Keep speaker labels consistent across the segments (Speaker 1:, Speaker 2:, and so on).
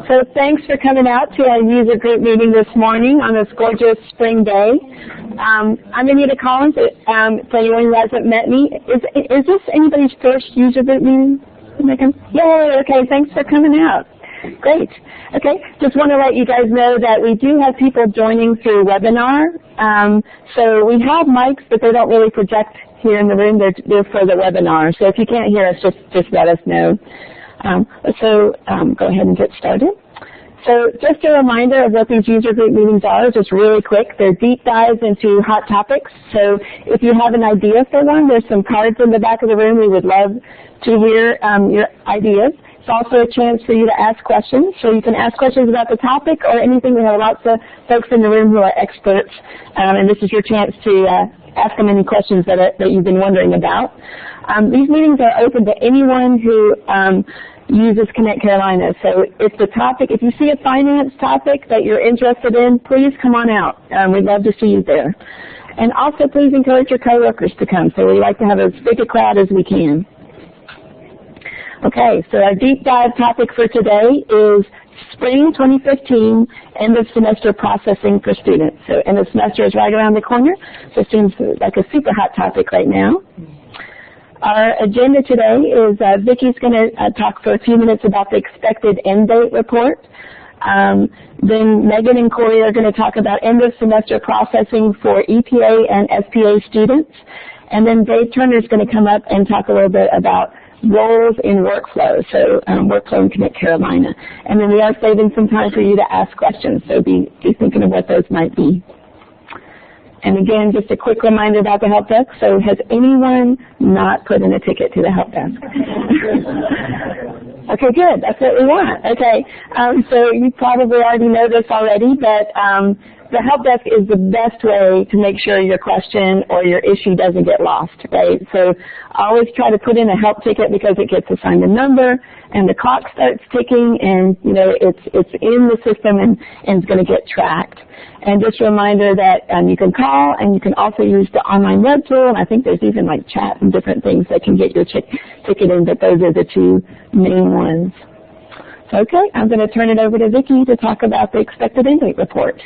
Speaker 1: So thanks for coming out to our user group meeting this morning on this gorgeous spring day. I'm Anita Collins. For anyone who hasn't met me, is this anybody's first user group meeting? Yay, okay, thanks for coming out. Great. Okay, just want to let you guys know that we do have people joining through webinar. So we have mics, but they don't really project here in the room. They're for the webinar. So if you can't hear us, just let us know. Go ahead and get started. So just a reminder of what these user group meetings are, just really quick. They're deep dives into hot topics. So if you have an idea for one, there's some cards in the back of the room. We would love to hear your ideas. It's also a chance for you to ask questions. So you can ask questions about the topic or anything. We have lots of folks in the room who are experts, and this is your chance to ask them any questions that you've been wondering about. These meetings are open to anyone who uses Connect Carolina. So if you see a finance topic that you're interested in, please come on out. We'd love to see you there. And also please encourage your coworkers to come. So we like to have as big a crowd as we can. Okay, so our deep dive topic for today is Spring 2015 end of semester processing for students. So end of semester is right around the corner, so students like a super hot topic right now. Our agenda today is Vicki's going to talk for a few minutes about the expected end date report. Then Megan and Corey are going to talk about end of semester processing for EPA and SPA students. And then Dave Turner is going to come up and talk a little bit about roles in workflow, so workflow in Connect Carolina. And then we are saving some time for you to ask questions, so be thinking of what those might be. And again, just a quick reminder about the help desk. So has anyone not put in a ticket to the help desk? Okay, good. That's what we want. Okay, so you probably already know this already, but the help desk is the best way to make sure your question or your issue doesn't get lost, right? So always try to put in a help ticket because it gets assigned a number and the clock starts ticking and, you know, it's in the system and it's going to get tracked. And just a reminder that you can call and you can also use the online web tool, and I think there's even like chat and different things that can get your ticket in, but those are the two main ones. So, okay, I'm going to turn it over to Vicki to talk about the expected end date report.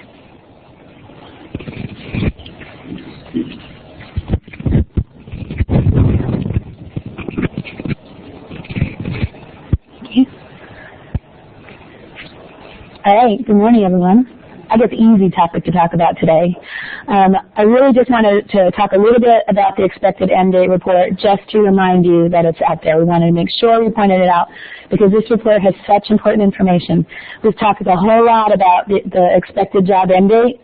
Speaker 2: All right, good morning, everyone. I guess easy topic to talk about today. I really just wanted to talk a little bit about the expected end date report just to remind you that it's out there. We wanted to make sure we pointed it out because this report has such important information. We've talked a whole lot about the expected job end date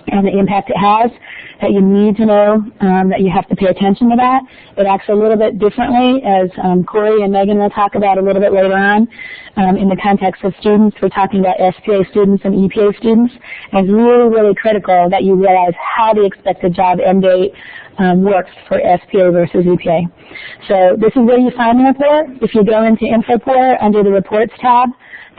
Speaker 2: and the impact it has, that you need to know that you have to pay attention to that. It acts a little bit differently, as Corey and Megan will talk about a little bit later on. In the context of students, we're talking about SPA students and EPA students. And it's really, really critical that you realize how the expected job end date works for SPA versus EPA. So this is where you find the report. If you go into InfoPort under the Reports tab,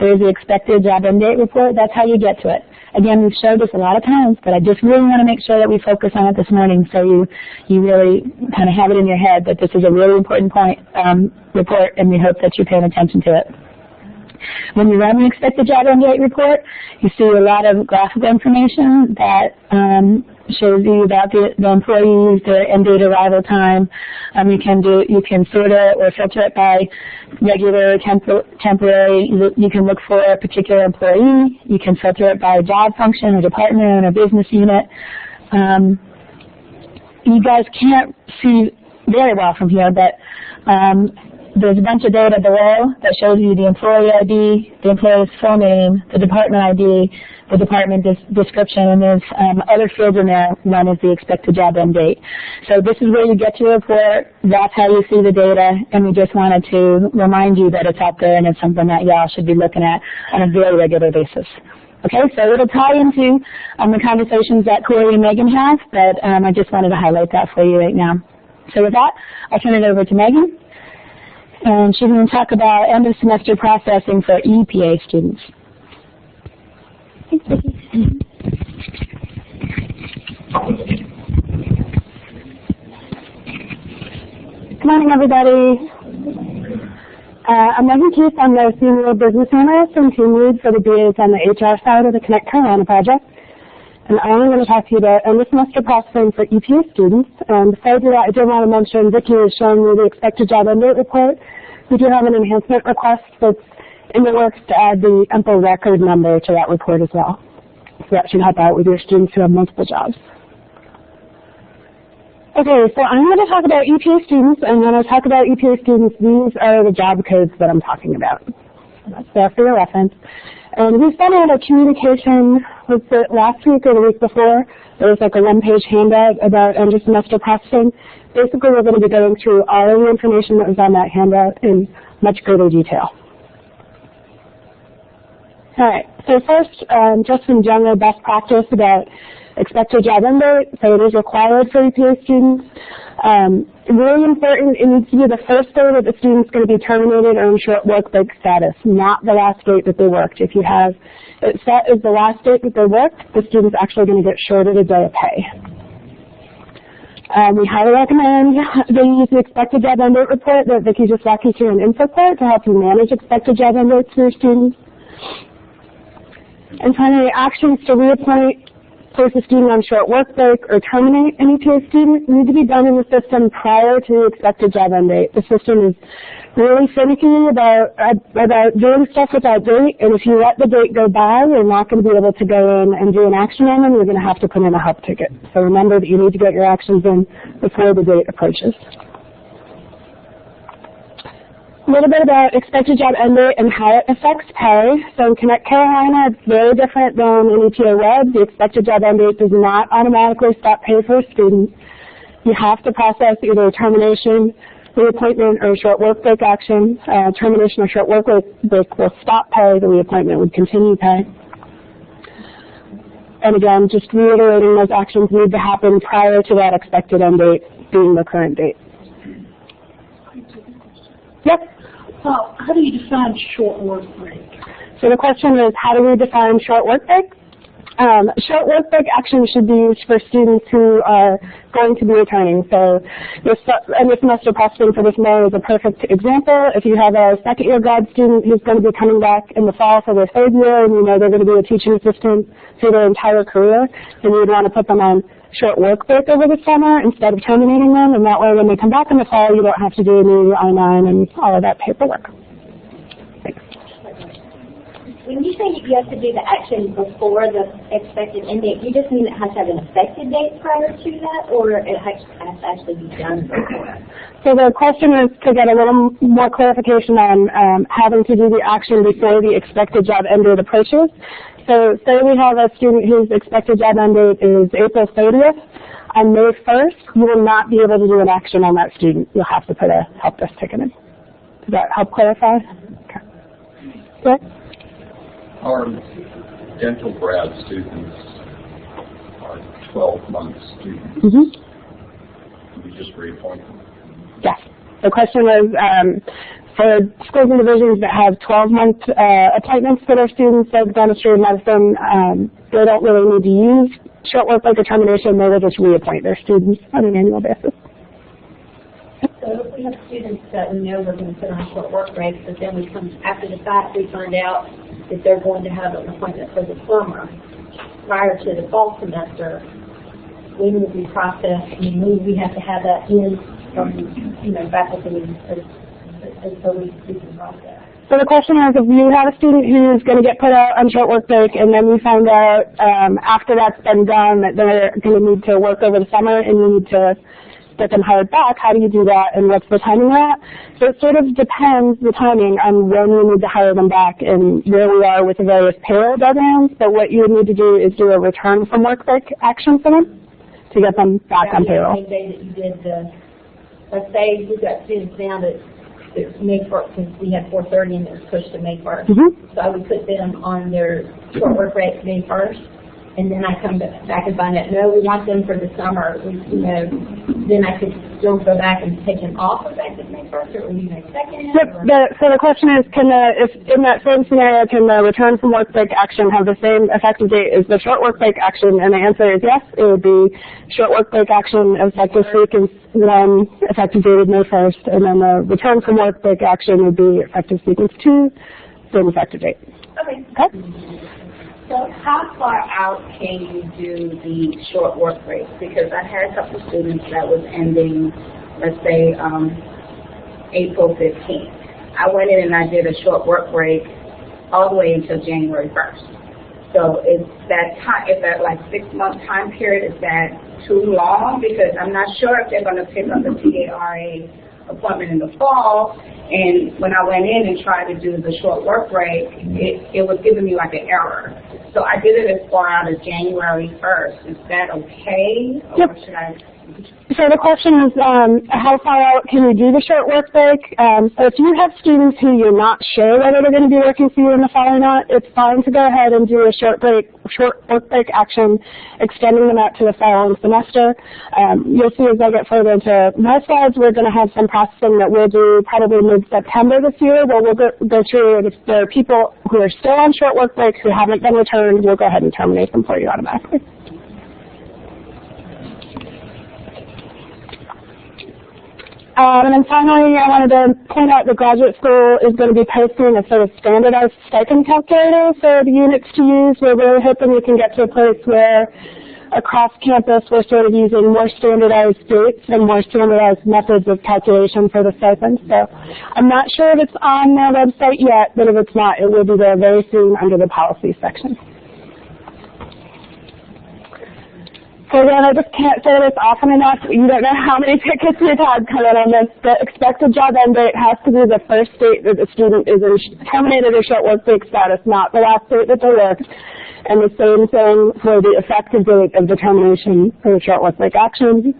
Speaker 2: there's the expected job end date report. That's how you get to it. Again, we've showed this a lot of times, but I just really want to make sure that we focus on it this morning so you really kind of have it in your head that this is a really important report, and we hope that you're paying attention to it. When you run the expected job end date report, you see a lot of graphical information that shows you about the employees, their end date arrival time. You can sort it or filter it by regular, temporary. You can look for a particular employee. You can filter it by job function or department or business unit. You guys can't see very well from here, but there's a bunch of data below that shows you the employee ID, the employee's full name, the department ID, the department description, and there's other fields in there. One is the expected job end date. So this is where you get your report. That's how you see the data, and we just wanted to remind you that it's out there and it's something that y'all should be looking at on a very regular basis. Okay, so it'll tie into the conversations that Corey and Megan have, but I just wanted to highlight that for you right now. So with that, I'll turn it over to Megan. And she's going to talk about end of semester processing for EPA students. Thanks, Vicki.
Speaker 1: Good morning, everybody.
Speaker 2: I'm Megan Keith. I'm the Senior Business Analyst and Team Lead for the BAs on the HR side of the Connect Carolina project. And I'm going to talk to you about end of semester processing for EPA students. And before I do that, I did want to mention Vicki is showing you the expected job end date report. We do have an enhancement request that's in the works to add the EMPL record number to that report as well. So that should help out with your students who have multiple jobs. Okay, so I'm going to talk about EPA students, and when I talk about EPA students, these are the job codes that I'm talking about. That's there for your reference. And we sent out a communication, was it last week or the week before? There was like a one-page handout about end of semester processing. Basically, we're going to be going through all of the information that was on that handout in much greater detail. All right, so first, just some general best practice about expected job end date. So it is required for EPA students. Really important, it needs to be the first day that the student's going to be terminated or in short work break status, not the last date that they worked. If you have it set as the last date that they worked, the student's actually going to get shorted a day of pay. We highly recommend they use the expected job end date report that Vicki just walked you through an info report to help you manage expected job end dates for your students. And finally, actions to reappoint, place a student on short work break, or terminate an EPA student need to be done in the system prior to the expected job end date. The system is really finicky about doing stuff without date, and if you let the date go by, you're not going to be able to go in and do an action on them. You're going to have to put in a help ticket. So remember that you need to get your actions in before the date approaches. A little bit about expected job end date and how it affects pay. So in Connect Carolina, it's very different than in EPA Web. The expected job end date does not automatically stop pay for a student. You have to process either a termination, reappointment, or a short work break action. Termination or short work break will stop pay. The reappointment would continue pay. And again, just reiterating, those actions need to happen prior to that expected end date being the current date. Yep.
Speaker 3: How do you define short work break?
Speaker 2: So the question is, how do we define short work break? Short work break action should be used for students who are going to be returning. So this end of semester processing for this May is a perfect example. If you have a second-year grad student who's going to be coming back in the fall for their third year, and you know they're going to be a teaching assistant through their entire career, then you would want to put them on short work break over the summer instead of terminating them, and that way when they come back in the fall, you don't have to do a new I-9 and all of that paperwork. Thanks.
Speaker 4: When you say you have to do the action before the expected end date, do you just mean it has to have an effective date prior to that, or it has to actually be done before?
Speaker 2: So the question is to get a little more clarification on having to do the action before the expected job end date approaches. So say we have a student whose expected job end date is April 30th. On May 1st, you will not be able to do an action on that student. You'll have to put a help desk ticket in. Does that help clarify? Okay. Good.
Speaker 5: Our dental grad students are 12-month students. We just reappoint them.
Speaker 2: Yes. The question was, for schools and divisions that have 12-month appointments for their students, like dentistry and medicine, they don't really need to use short work break or termination. They will just reappoint their students on an annual basis.
Speaker 4: So if we have students that we know we're going to put on short work breaks, but then we come after the fact, we find out that they're going to have an appointment for the summer prior to the fall semester, when would we process? We have to have that in from faculty so we can process.
Speaker 2: So the question is, if you have a student who's going to get put out on short work break, and then we find out after that's been done that they're going to need to work over the summer and you need to get them hired back, how do you do that and what's the timing of that? So it sort of depends, the timing, on when you need to hire them back and where we are with the various payroll deadlines. But what you would need to do is do a return from work break action for them to get them back on payroll.
Speaker 4: The same day that you did let's say we've got students now that May 1st, since we had 4:30 and it was pushed to May 1st. So I would put them on their short work break May 1st. and then I come back and find out, no, we want them for the summer, then I could still go back and take them off effective May 1st, or will you May 2nd?
Speaker 2: Yep. So the question is, if in that same scenario, can the return from work break action have the same effective date as the short work break action? And the answer is yes. It would be short work break action effective sequence 1, effective date of May 1st, and then the return from work break action would be effective sequence 2, same effective date.
Speaker 4: Okay.
Speaker 2: Okay?
Speaker 4: So how far out can you do the short work breaks? Because I had a couple of students that was ending, let's say, April 15th. I went in and I did a short work break all the way until January 1st. So is that like 6-month time period, is that too long? Because I'm not sure if they're going to pick up the TARA appointment in the fall. And when I went in and tried to do the short work break, it was giving me like an error. So I did it as far out as January 1st. Is that okay?
Speaker 2: Yep.
Speaker 4: Or should I?
Speaker 2: So the question is, how far out can you do the short work break? So if you have students who you're not sure whether they're going to be working for you in the fall or not, it's fine to go ahead and do a short work break action, extending them out to the following semester. You'll see as I get further into my slides, we're going to have some processing that we'll do probably mid-September this year, where we'll go through, if there are people who are still on short work break who haven't been returned, we'll go ahead and terminate them for you automatically. And then finally, I wanted to point out the graduate school is going to be posting a sort of standardized stipend calculator for the units to use. We're really hoping we can get to a place where across campus we're sort of using more standardized dates and more standardized methods of calculation for the stipend. So I'm not sure if it's on their website yet, but if it's not, it will be there very soon under the policy section. So again, I just can't say this often enough. You don't know how many tickets we've had come in on this. The expected job end date has to be the first date that the student is terminated or short work break status, not the last date that they worked. And the same thing for the effective date of the termination for the short work break action.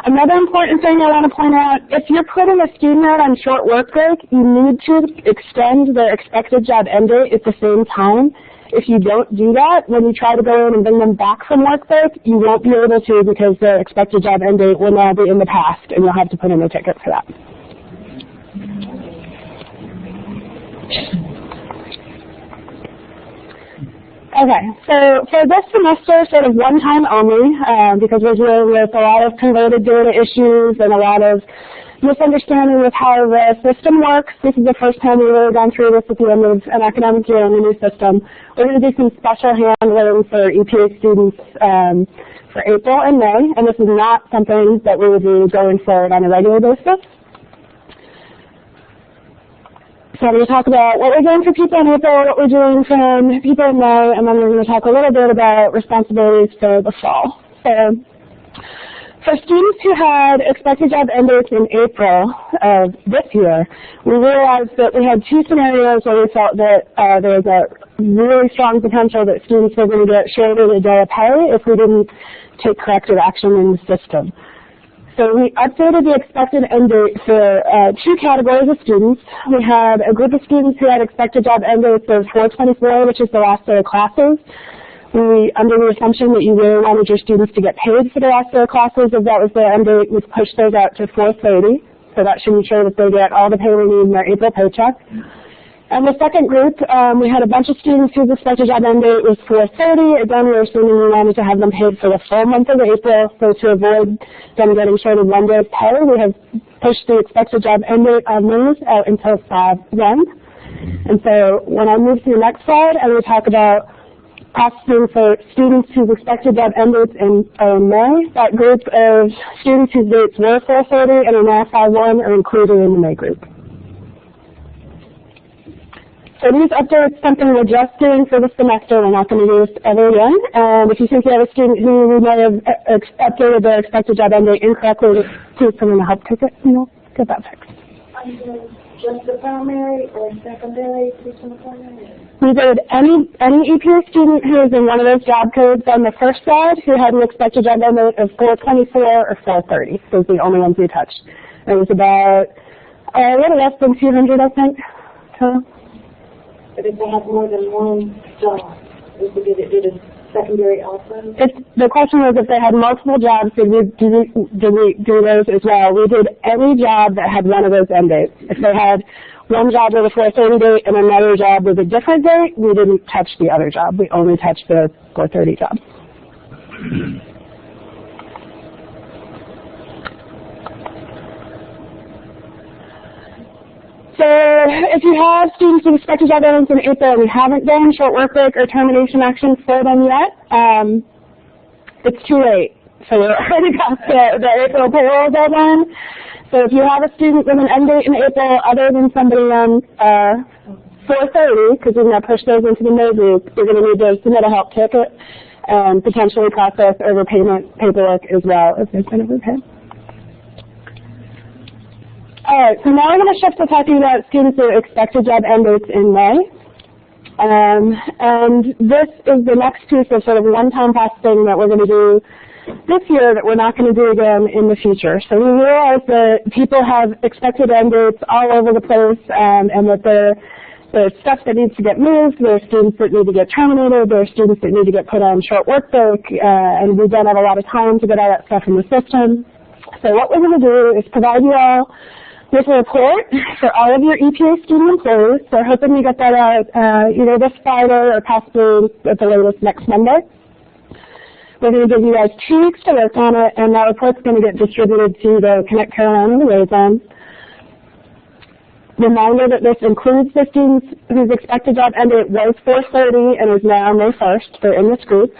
Speaker 2: Another important thing I want to point out, if you're putting a student out on short work break, you need to extend their expected job end date at the same time. If you don't do that, when you try to go in and bring them back from work break, you won't be able to because their expected job end date will now be in the past, and you'll have to put in a ticket for that. Okay, so for this semester, sort of one time only, because we're dealing with a lot of converted data issues and a lot of misunderstanding with how the system works. This is the first time we've really gone through this at the end of an academic year in the new system. We're going to do some special handling for EPA students for April and May, and this is not something that we would do going forward on a regular basis. So I'm going to talk about what we're doing for people in April, what we're doing for people in May, and then we're going to talk a little bit about responsibilities for the fall. So for students who had expected job end dates in April of this year, we realized that we had two scenarios where we felt that there was a really strong potential that students were going to get shorted a day of pay if we didn't take corrective action in the system. So we updated the expected end date for two categories of students. We had a group of students who had expected job end dates of 4/24, which is the last day of classes. Under the assumption that you really wanted your students to get paid for the last day of classes, if that was their end date, we've pushed those out to 4/30. So that should ensure that they get all the pay they need in their April paycheck. And the second group, we had a bunch of students whose expected job end date was 4/30. Again, we were assuming we wanted to have them paid for the full month of April. So to avoid them getting shorted one day of pay, we have pushed the expected job end date on those out until 5/1. And so when I move to the next slide, I'm going to talk about processing for students whose expected job end dates in May. That group of students whose dates were 4/30 and are now 5/1 are included in the May group. So these updates, something we're just doing for the semester. We're not going to do this ever again. And if you think you have a student who we may have updated their expected job end date incorrectly, please come in to help take it, and we'll get that fixed.
Speaker 3: Just the primary or secondary, teaching the primary?
Speaker 2: We did any EPA student who is in one of those job codes on the first side who had an expected job end date of 4/24 or 4/30. Those are the only ones we touched. And it was about a little less than 200, I think. So,
Speaker 3: But if they have more than one job? Did it do the secondary also?
Speaker 2: The question was if they had multiple jobs, did we do those as well? We did any job that had one of those end dates. If they had one job with a 4:30 date and another job with a different date, we didn't touch the other job. We only touched the 4:30 job. So if you have students with expected job endings in April and we haven't done short work week or termination actions for them yet, it's too late. So we're already past the April payroll deadline. So if you have a student with an end date in April other than somebody on 4:30, because we're going to push those into the May group, you're going to need to submit a help ticket and potentially process overpayment paperwork as well if there's been overpay. All right, so now we're going to shift to talking about students with expected job end dates in May. And this is the next piece of sort of one-time processing that we're going to do this year that we're not going to do again in the future. So we realize that people have expected end dates all over the place, and that there's stuff that needs to get moved, there are students that need to get terminated, there are students that need to get put on short work break, and we don't have a lot of time to get all that stuff in the system. So what we're going to do is provide you all with a report for all of your EPA student employees. So we're hoping we get that out either this Friday or possibly at the latest next Monday. We're going to give you guys 2 weeks to work on it, and that report's going to get distributed to the Connect Carolina liaison. Reminder that this includes the students whose expected job end date was 4:30 and is now May 1st. They're in this group.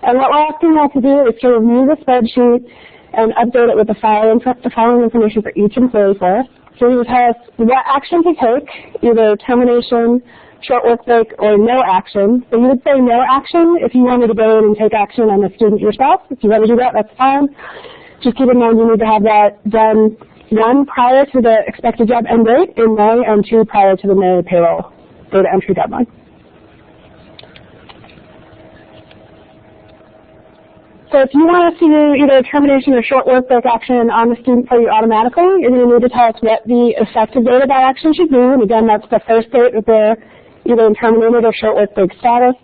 Speaker 2: And what we're asking you to do is to review the spreadsheet and update it with the following information for each employee for us. So you will tell us what action to take, either termination, short work break, or no action. So you would say no action if you wanted to go in and take action on the student yourself. If you want to do that, that's fine. Just keep in mind you need to have that done, 1, prior to the expected job end date in May, and 2, prior to the May payroll data entry deadline. So if you want us to do either termination or short work break action on the student for you automatically, you're going to need to tell us what the effective date of that action should be. And again, that's the first date that they're either in terminated or short work break status.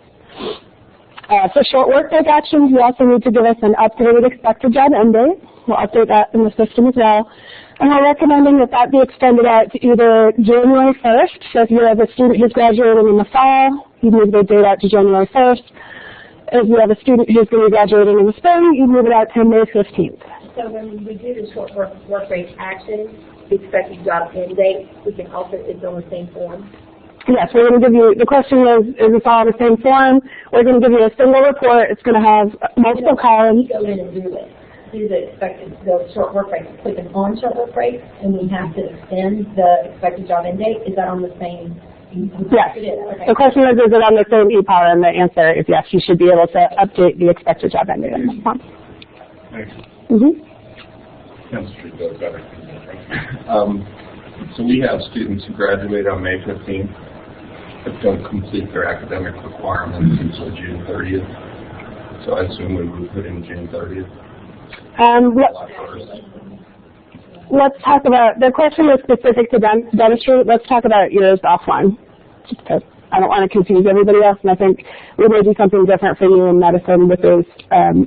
Speaker 2: For short work break actions, you also need to give us an updated expected job end date. We'll update that in the system as well. And we're recommending that that be extended out to either January 1st. So if you have a student who's graduating in the fall, you move the date out to January 1st. If you have a student who's going to be graduating in the spring, you move it out to May 15th.
Speaker 4: So when we do the short work break action, the expected job end date, we can also, it's on the same form.
Speaker 2: Yes, we're going to give you, the question is this all on the same form? We're going to give you a single report. It's going to have multiple columns.
Speaker 4: Go in and do the short work break, click on short work break, and we have to extend the expected job end date. Is that on the same?
Speaker 2: Yes.
Speaker 4: Okay.
Speaker 2: The question is it on the same EPAR? And the answer is yes, you should be able to update the expected job end date in this form.
Speaker 5: Thanks.
Speaker 2: Mm-hmm.
Speaker 5: Does better. So we have students who graduate on May 15th but don't complete their academic requirements until June 30th. So I assume we would put in June 30th.
Speaker 2: Let's talk about, the question was specific to dentistry. Let's talk about yours offline. Just because I don't want to confuse everybody else, and I think we may do something different for you in medicine with those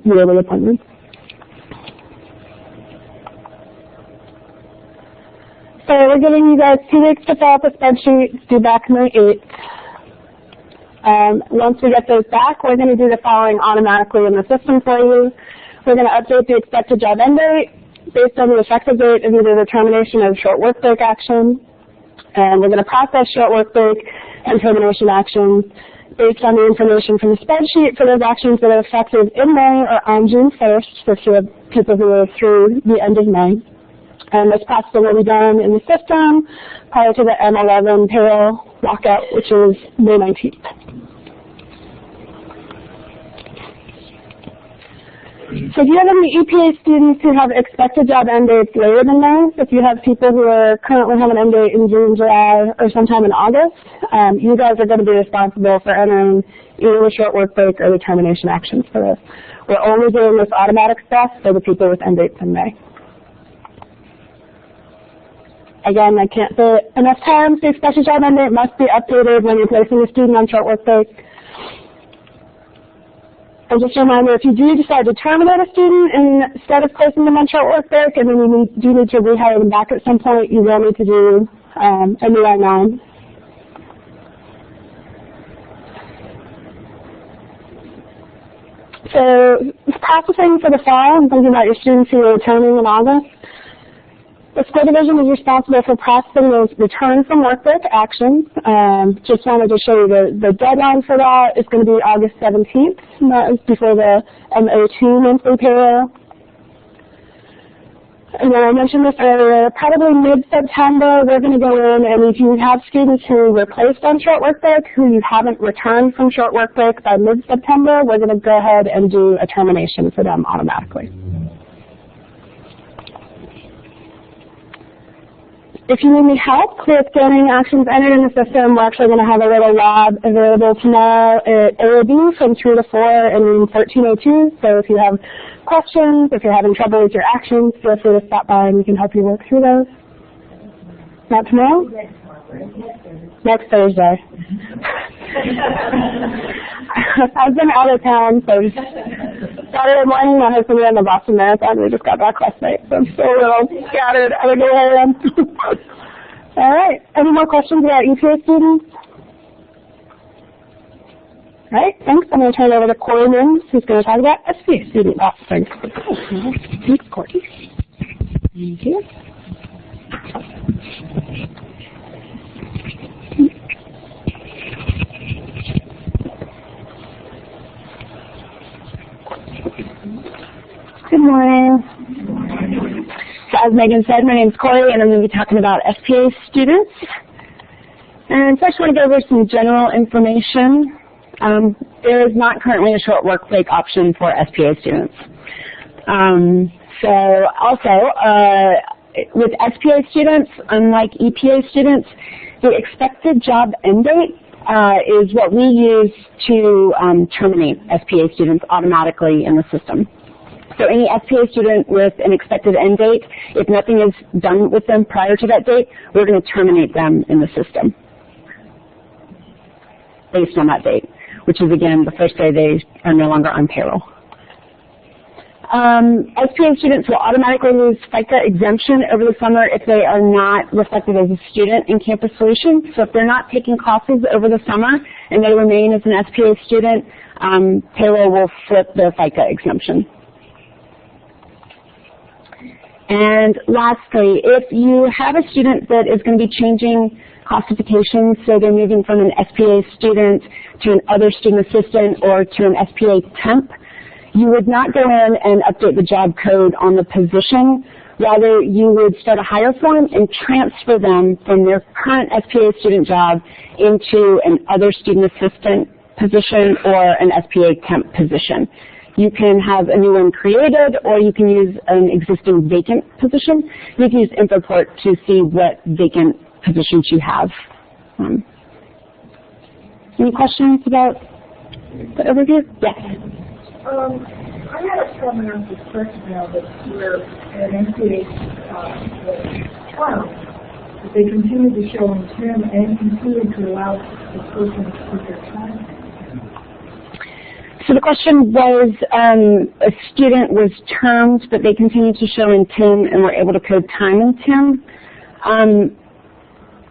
Speaker 2: yearly appointments. So we're giving you guys 2 weeks to fill out the spreadsheet. It's due back May 8th. Once we get those back, we're going to do the following automatically in the system for you. We're going to update the expected job end date based on the effective date of either the termination of short work break action. And we're going to process short work break and termination actions based on the information from the spreadsheet for those actions that are effective in May or on June 1st, so if you have people who are through the end of May. And this processing will be done in the system prior to the M11 payroll lockout, which is May 19th. So if you have any EPA students who have expected job end dates later than May, if you have people who are currently have an end date in June, July, or sometime in August, you guys are going to be responsible for entering either the short work break or the termination actions for this. We're only doing this automatic stuff for the people with end dates in May. Again, I can't say it enough times, the expected job end date must be updated when you're placing a student on short work break. And just a reminder, if you do decide to terminate a student instead of placing them on short work break, and then you do need to rehire them back at some point, you will need to do a new I-9. So processing for the fall, I'm thinking about your students who are returning in August. The school division is responsible for processing those return from work break actions. Just wanted to show you the deadline for that is going to be August 17th. That is before the MO2 monthly payroll. And then I mentioned this earlier, probably mid-September, we're going to go in, and if you have students who were placed on short work break who you haven't returned from short work break by mid-September, we're going to go ahead and do a termination for them automatically. If you need any help with getting actions entered in the system, we're actually going to have a little lab available tomorrow at AOB from 3 to 4 in room 1302. So if you have questions, if you're having trouble with your actions, feel free to stop by and we can help you work through those. Not tomorrow? Next Thursday. I've been out of town, so Saturday morning my husband ran the Boston Marathon. We just got back last night, so I'm still a little scattered. I don't know where I am. All right. Any more questions about EPA students? All right, thanks. I'm going to turn it over to Corey Mims, who's going to talk about SPA student processing. Thanks, Corey. Thank you. Good morning. So as Megan said, my name is Corey, and I'm going to be talking about SPA students. And first I want to go over some general information. There is not currently a short work break option for SPA students. With SPA students, unlike EPA students, the expected job end date is what we use to terminate SPA students automatically in the system. So any SPA student with an expected end date, if nothing is done with them prior to that date, we're going to terminate them in the system based on that date, which is, again, the first day they are no longer on payroll. SPA students will automatically lose FICA exemption over the summer if they are not reflected as a student in Campus Solutions. So if they're not taking classes over the summer and they remain as an SPA student, payroll will flip their FICA exemption. And lastly, if you have a student that is going to be changing classifications, so they're moving from an SPA student to an other student assistant or to an SPA temp, you would not go in and update the job code on the position. Rather, you would start a hire form and transfer them from their current SPA student job into an other student assistant position or an SPA temp position. You can have a new one created, or you can use an existing vacant position. You can use InfoPort to see what vacant positions you have. Any questions about the overview? Yes.
Speaker 3: I had a problem with this personnel that were an NCA trial, but they continue to show in TIM and continue to allow the person to put their time.
Speaker 2: So the question was, a student was termed, but they continued to show in TIM and were able to code time in TIM.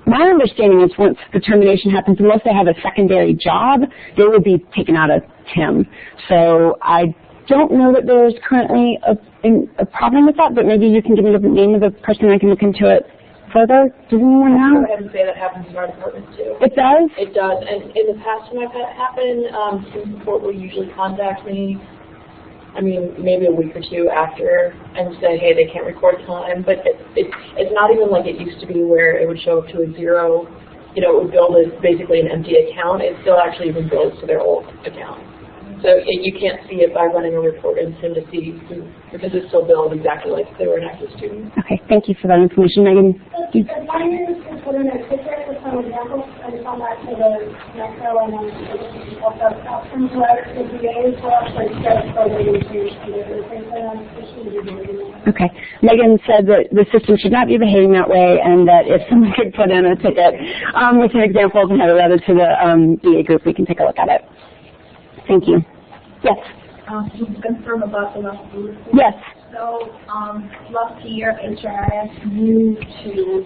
Speaker 2: My understanding is once the termination happens, unless they have a secondary job, they will be taken out of TIM. So I don't know that there's currently a problem with that, but maybe you can give me the name of the person I can look into it further. Does anyone know?
Speaker 4: Go ahead and say that happens in our department too.
Speaker 2: It does?
Speaker 4: It does, and in the past when I've had it happen, student support will usually contact me, I mean, maybe a week or two after, and say, hey, they can't record time, but it's not even like it used to be where it would show up to a zero, you know, it would build as basically an empty account. It still actually even builds to their old account. So you can't see it by running a report in SIM to see who, because it's still billed exactly like they were an active student.
Speaker 2: Okay, thank you for that information, Megan.
Speaker 3: My name is put in a picture with some examples. I just found that to the NEXO and then also options letter to the VA for us, like just so they would change the
Speaker 2: Okay. Megan said that the system should not be behaving that way and that if someone could put in a ticket with some examples and have it routed to the VA group, we can take a look at it. Thank you. Yes?
Speaker 3: To confirm about the last bullet.
Speaker 2: Yes.
Speaker 3: So, last year, HRIS moved to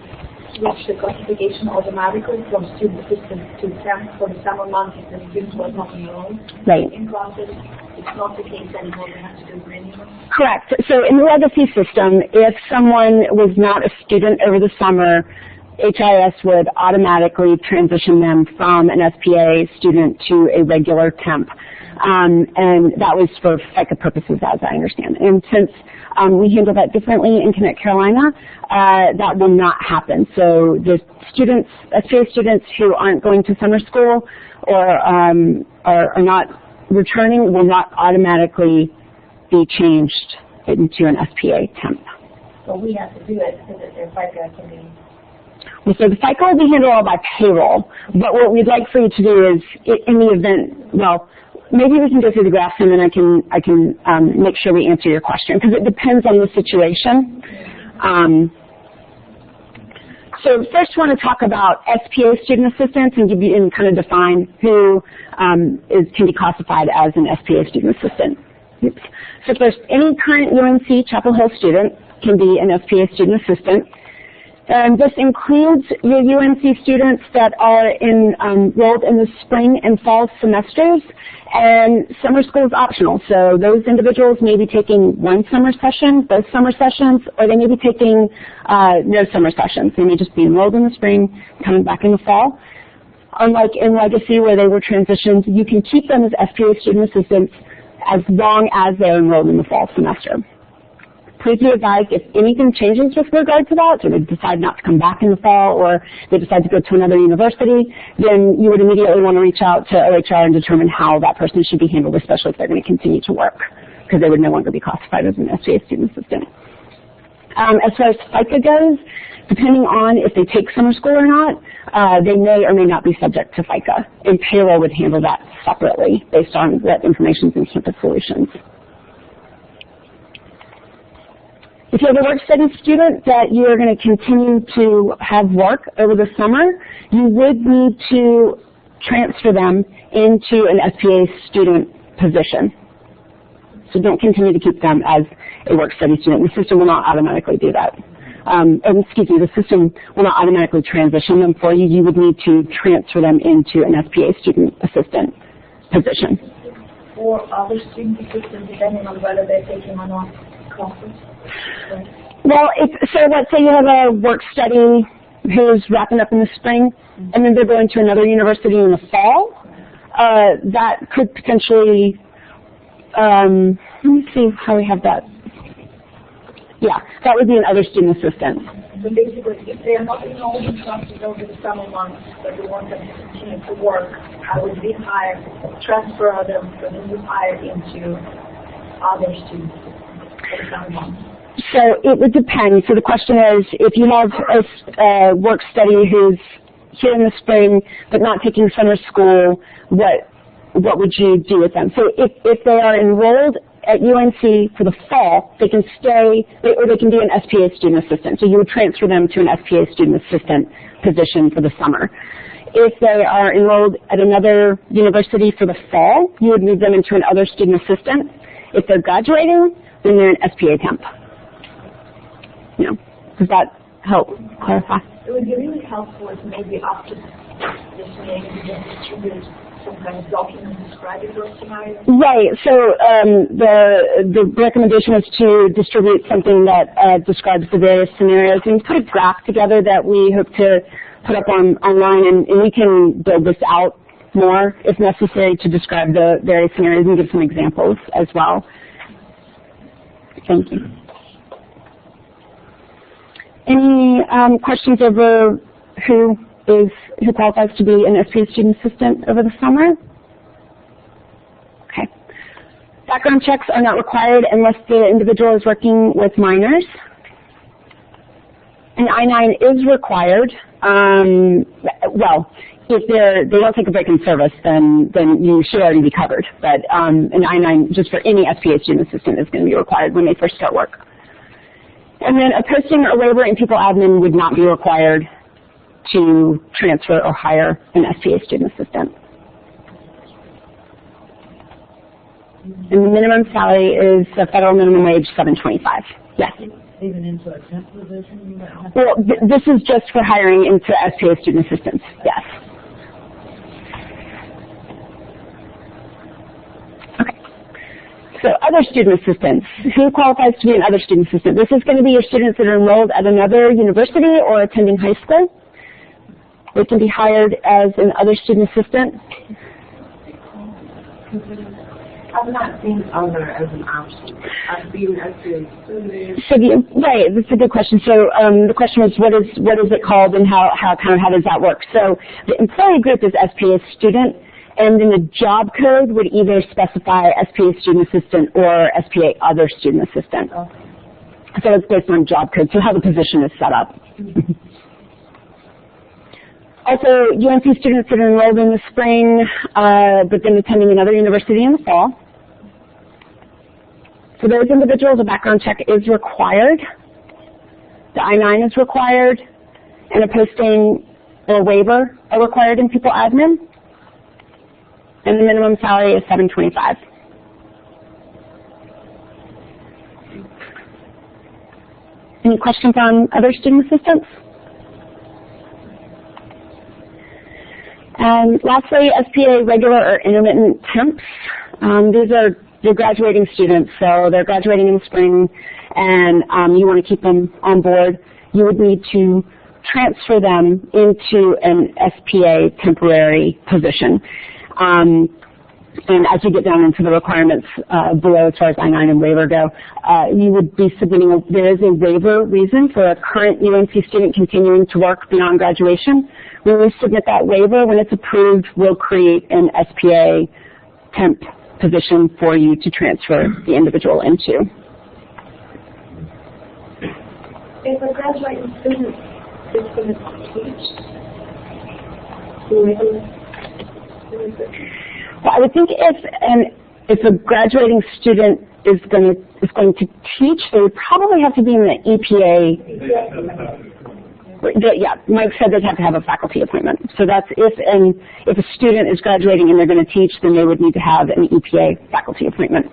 Speaker 3: switch the classification automatically from student assistant to temp for the summer months if the student was not enrolled
Speaker 2: Right.
Speaker 3: in classes. It's not the case anymore. They have to do it anymore.
Speaker 2: Correct. So in the legacy system, if someone was not a student over the summer, HIS would automatically transition them from an SPA student to a regular temp. And that was for FICA purposes, as I understand. And since we handle that differently in Connect Carolina, that will not happen. So the students, SPA students who aren't going to summer school or are not returning will not automatically be changed into an SPA temp.
Speaker 4: So we have to do it so that their FICA can be.
Speaker 2: Well, so the FICA will be handled all by payroll, but what we'd like for you to do is, in the event, well, maybe we can go through the graphs and then I can make sure we answer your question, because it depends on the situation. So first, I want to talk about SPA student assistants and give you and kind of define who can be classified as an SPA student assistant. Oops. So first, any current UNC Chapel Hill student can be an SPA student assistant. And this includes your UNC students that are enrolled in the spring and fall semesters, and summer school is optional. So those individuals may be taking one summer session, both summer sessions, or they may be taking no summer sessions. They may just be enrolled in the spring, coming back in the fall. Unlike in Legacy, where they were transitioned, you can keep them as SPA student assistants as long as they're enrolled in the fall semester. Please be advised if anything changes with regard to that, or they decide not to come back in the fall, or they decide to go to another university, then you would immediately want to reach out to OHR and determine how that person should be handled, especially if they're going to continue to work, because they would no longer be classified as an SPA student assistant. As far as FICA goes, depending on if they take summer school or not, they may or may not be subject to FICA, and payroll would handle that separately based on what information is in Campus Solutions. If you have a work-study student that you are going to continue to have work over the summer, you would need to transfer them into an SPA student position. So don't continue to keep them as a work-study student. The system will not automatically do that. The system will not automatically transition them for you. You would need to transfer them into an SPA student assistant position.
Speaker 3: Or other student assistants, depending on whether they're taking or not classes.
Speaker 2: Well, so let's say you have a work-study who's wrapping up in the spring, and then they're going to another university in the fall. That could potentially, let me see how we have that. Yeah, that would be an other student assistant.
Speaker 3: So basically, if they are not enrolled in classes over the summer months, but we want them to continue to work, I would transfer them from the new hire into other students for the summer months.
Speaker 2: So it would depend. So the question is, if you have a work-study who's here in the spring but not taking summer school, what would you do with them? So if they are enrolled at UNC for the fall, they can stay, or they can be an SPA student assistant. So you would transfer them to an SPA student assistant position for the summer. If they are enrolled at another university for the fall, you would move them into an other student assistant. If they're graduating, then they're an SPA temp. Does that help clarify?
Speaker 3: It would be really helpful if maybe after this meeting you just distribute some kind of document describing those scenarios.
Speaker 2: Right. So the recommendation is to distribute something that describes the various scenarios, and put a graph together that we hope to put up online, and we can build this out more if necessary to describe the various scenarios and give some examples as well. Thank you. Any questions over who qualifies to be an SPA student assistant over the summer? Okay. Background checks are not required unless the individual is working with minors. An I-9 is required. Well, if they don't take a break in service, then you should already be covered. But an I-9 just for any SPA student assistant is going to be required when they first start work. And then a posting or waiver in people admin would not be required to transfer or hire an SPA student assistant. And the minimum salary is the federal minimum wage, $7.25. Yes.
Speaker 6: Even into a temp position, you might have
Speaker 2: Well, this is just for hiring into SPA student assistants. Yes. Okay. So other student assistants. Who qualifies to be an other student assistant? This is going to be your students that are enrolled at another university or attending high school. They can be hired as an other student assistant.
Speaker 3: I've not seen other as an option. I've seen as a student.
Speaker 2: Right, that's a good question. So the question was, what is it called, and how does that work? So the employee group is SPA student, and then the job code would either specify SPA student assistant or SPA other student assistant. So it's based on job code, so how the position is set up. Also, UNC students that are enrolled in the spring, but then attending another university in the fall. For those individuals, a background check is required. The I-9 is required, and a posting or waiver are required in People Admin. And the minimum salary is $7.25. Any questions on other student assistants? And lastly, SPA regular or intermittent temps. These are your graduating students, so they're graduating in the spring, and you want to keep them on board. You would need to transfer them into an SPA temporary position. And as you get down into the requirements below as far as I-9 and waiver go, you would be submitting, there is a waiver reason for a current UNC student continuing to work beyond graduation. When we submit that waiver, when it's approved, we'll create an SPA temp position for you to transfer the individual into.
Speaker 3: If a graduating student is going to teach,
Speaker 2: Well, I would think if a graduating student is going to teach, they would probably have to be in the EPA. Yeah, Mike said they'd have to have a faculty appointment. So that's if a student is graduating and they're going to teach, then they would need to have an EPA faculty appointment.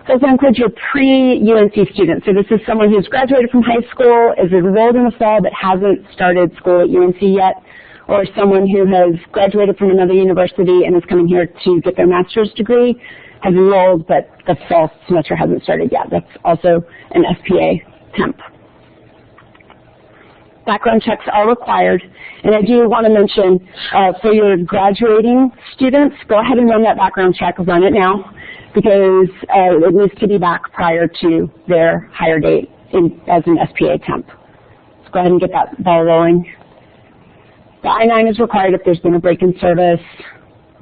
Speaker 2: So that includes your pre-UNC student. So this is someone who's graduated from high school, is enrolled in the fall but hasn't started school at UNC yet, or someone who has graduated from another university and is coming here to get their master's degree, has enrolled but the fall semester hasn't started yet. That's also an SPA temp. Background checks are required, and I do want to mention for your graduating students, go ahead and run that background check, run it now, because it needs to be back prior to their hire date as an SPA temp. Let's go ahead and get that ball rolling. The I-9 is required if there's been a break in service.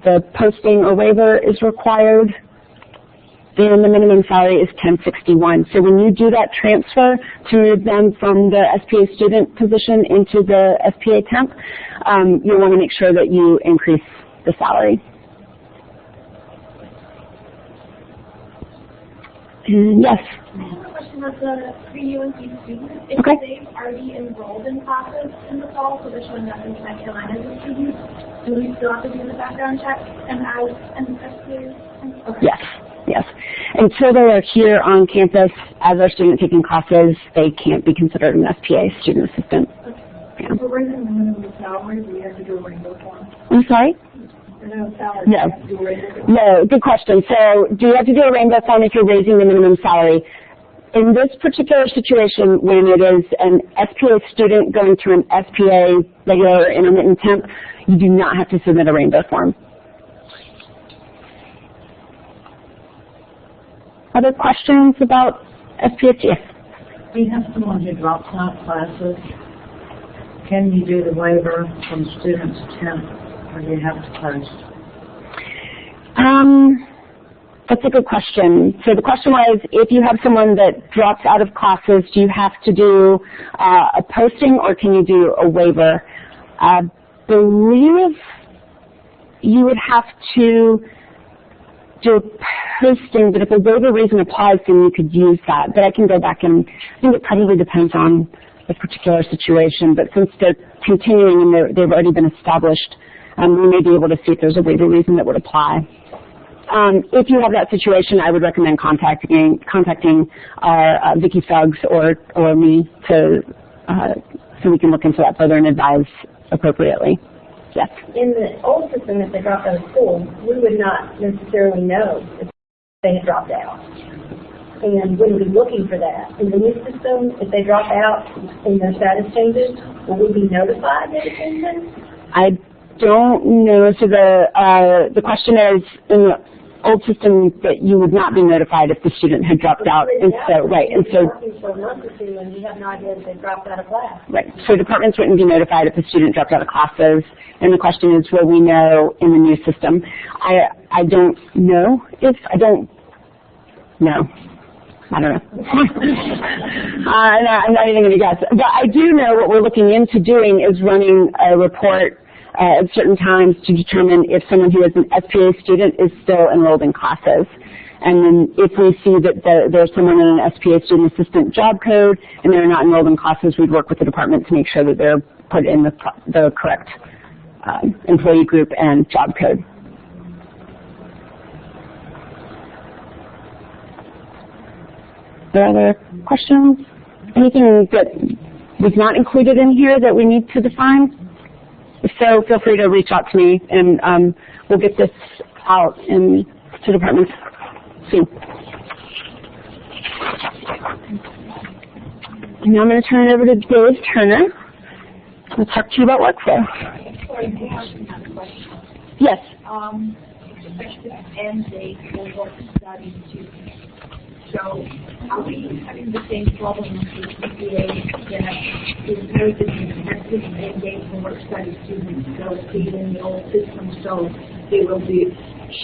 Speaker 2: The posting or waiver is required. And the minimum salary is $10.61. So when you do that transfer to move them from the SPA student position into the SPA temp, you want to make sure that you increase the salary. Yes?
Speaker 7: I have a question about the pre-UNC students. If
Speaker 2: Okay.
Speaker 7: they've already enrolled in classes in the fall, so they're showing up in North Carolina as a student, do we still have to do the background check and as an SPA? Okay.
Speaker 2: Yes. Yes. Until they are here on campus as our student taking classes, they can't be considered an SPA student assistant. Yeah.
Speaker 3: For raising the minimum salary, we have to do a rainbow form.
Speaker 2: I'm sorry?
Speaker 3: Minimum salary,
Speaker 2: No.
Speaker 3: we have to do a rainbow form.
Speaker 2: No, good question. So do you have to do a rainbow form if you're raising the minimum salary? In this particular situation, when it is an SPA student going to an SPA regular or intermittent temp, you do not have to submit a rainbow form. Other questions about SPA?
Speaker 6: We have someone who drops out of classes. Can you do the waiver from student to temp, or do you have to post?
Speaker 2: That's a good question. So the question was, if you have someone that drops out of classes, do you have to do a posting or can you do a waiver? I believe you would have to do a posting, but if a waiver reason applies, then you could use that. But I can go back and I think it probably depends on the particular situation. But since they're continuing and they've already been established we may be able to see if there's a waiver reason that would apply. If you have that situation, I would recommend contacting our Vicki Suggs or me so we can look into that further and advise appropriately. Yes.
Speaker 4: In the old system, if they dropped out of school, we would not necessarily know if they had dropped out, and wouldn't be looking for that. In the new system, if they drop out and their status changes, will we be notified that it changes?
Speaker 2: I don't know. So the question is, in the old system, that you would not be notified if the student had dropped out, and so
Speaker 4: For a month or two, and we have no idea if they dropped out of class.
Speaker 2: right. So departments wouldn't be notified if the student dropped out of classes. And the question is, will we know in the new system? I don't know if I don't know. I don't know. I'm not even going to guess. But I do know what we're looking into doing is running a report at certain times to determine if someone who is an SPA student is still enrolled in classes. And then if we see that there's someone in an SPA student assistant job code and they're not enrolled in classes, we'd work with the department to make sure that they're put in the correct employee group and job code. Are there other questions? Anything that was not included in here that we need to define? If so, feel free to reach out to me, and we'll get this out to departments soon. And now I'm going to turn it over to Dave Turner. I'll talk to you about workflow. Yes.
Speaker 3: Expected end date for work study too. So are we having the same problem with CPA that is very expected end date for work study students go see in the old system, so it will be